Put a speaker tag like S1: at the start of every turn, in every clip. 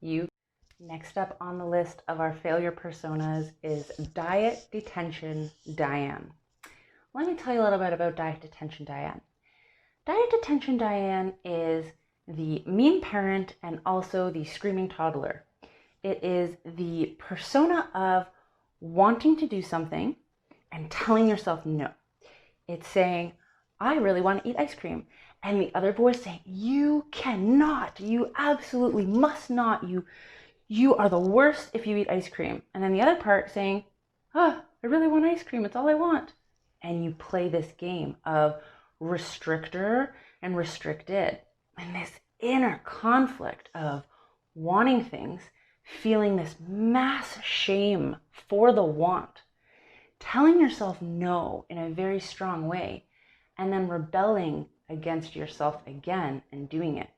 S1: You. Next up on the list of our failure personas is Diet Detention Diane. Let me tell you a little bit about Diet Detention Diane. Diet Detention Diane is the mean parent and also the screaming toddler. It is the persona of wanting to do something and telling yourself no. It's saying, I really want to eat ice cream. And the other voice saying, you cannot, you absolutely must not, you are the worst if you eat ice cream. And then the other part saying, I really want ice cream, it's all I want. And you play this game of restrictor and restricted. And this inner conflict of wanting things, feeling this mass shame for the want, telling yourself no in a very strong way, and then rebelling against yourself again and doing it.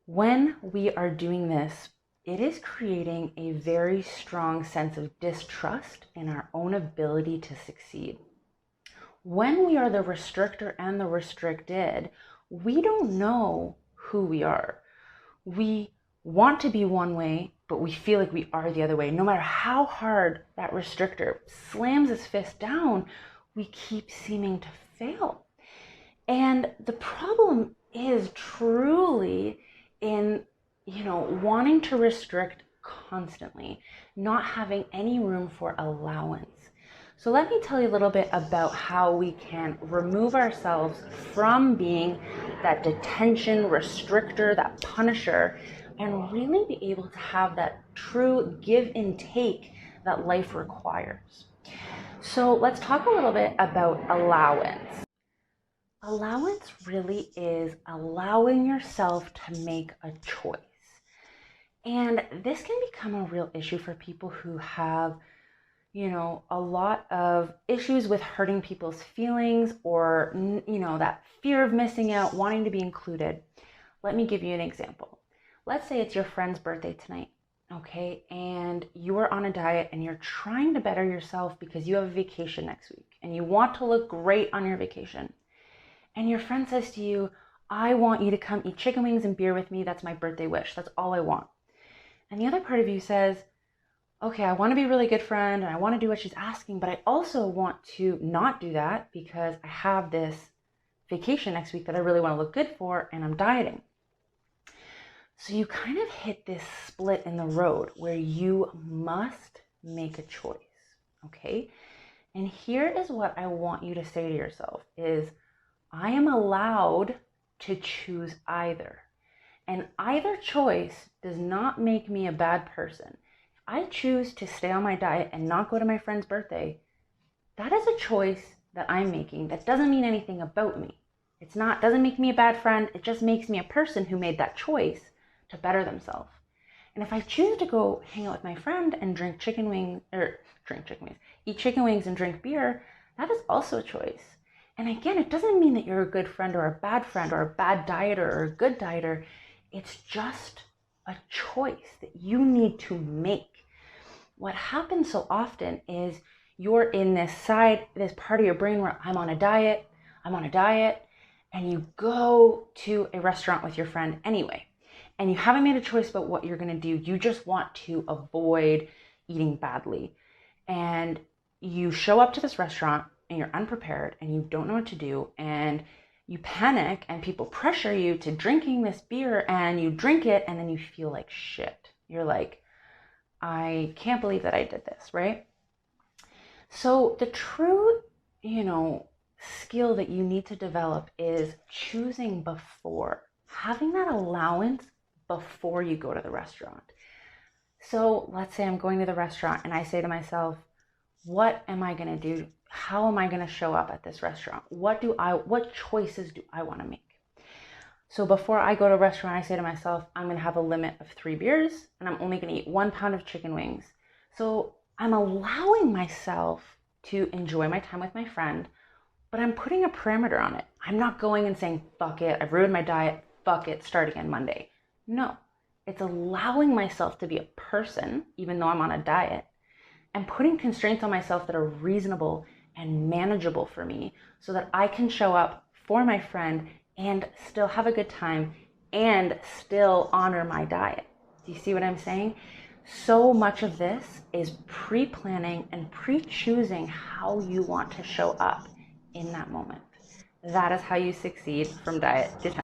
S1: When we are doing this, it is creating a very strong sense of distrust in our own ability to succeed. When we are the restrictor and the restricted, we don't know who we are. We want to be one way, but we feel like we are the other way. No matter how hard that restrictor slams his fist down, we keep seeming to fail. And the problem is truly in, wanting to restrict constantly, not having any room for allowance. So let me tell you a little bit about how we can remove ourselves from being that detention restrictor, that punisher, and really be able to have that true give and take that life requires. So let's talk a little bit about allowance. Allowance really is allowing yourself to make a choice. And this can become a real issue for people who have, a lot of issues with hurting people's feelings or, that fear of missing out, wanting to be included. Let me give you an example. Let's say it's your friend's birthday tonight, okay? And you are on a diet and you're trying to better yourself because you have a vacation next week and you want to look great on your vacation. And your friend says to you, I want you to come eat chicken wings and beer with me. That's my birthday wish. That's all I want. And the other part of you says, okay, I want to be a really good friend and I want to do what she's asking, but I also want to not do that because I have this vacation next week that I really want to look good for and I'm dieting. So you kind of hit this split in the road where you must make a choice, okay? And here is what I want you to say to yourself is, I am allowed to choose either. And either choice does not make me a bad person. If I choose to stay on my diet and not go to my friend's birthday, that is a choice that I'm making. That doesn't mean anything about me. Doesn't make me a bad friend. It just makes me a person who made that choice to better themselves. And if I choose to go hang out with my friend and eat chicken wings and drink beer, that is also a choice. And again, it doesn't mean that you're a good friend or a bad dieter or a good dieter. It's just a choice that you need to make. What happens so often is you're in this part of your brain where I'm on a diet, and you go to a restaurant with your friend anyway. And you haven't made a choice about what you're going to do. You just want to avoid eating badly. And you show up to this restaurant and you're unprepared and you don't know what to do and you panic and people pressure you to drinking this beer and you drink it and then you feel like shit. You're like, I can't believe that I did this, right? So the true, skill that you need to develop is choosing before, having that allowance before you go to the restaurant. So let's say I'm going to the restaurant and I say to myself, what am I going to do? How am I going to show up at this restaurant? What choices do I want to make? So before I go to a restaurant, I say to myself, I'm going to have a limit of 3 beers and I'm only going to eat 1 pound of chicken wings. So I'm allowing myself to enjoy my time with my friend, but I'm putting a parameter on it. I'm not going and saying, fuck it, I've ruined my diet, fuck it, start again Monday. No, it's allowing myself to be a person, even though I'm on a diet, and putting constraints on myself that are reasonable and manageable for me so that I can show up for my friend and still have a good time and still honor my diet. Do you see what I'm saying? So much of this is pre-planning and pre-choosing how you want to show up in that moment. That is how you succeed from diet detention.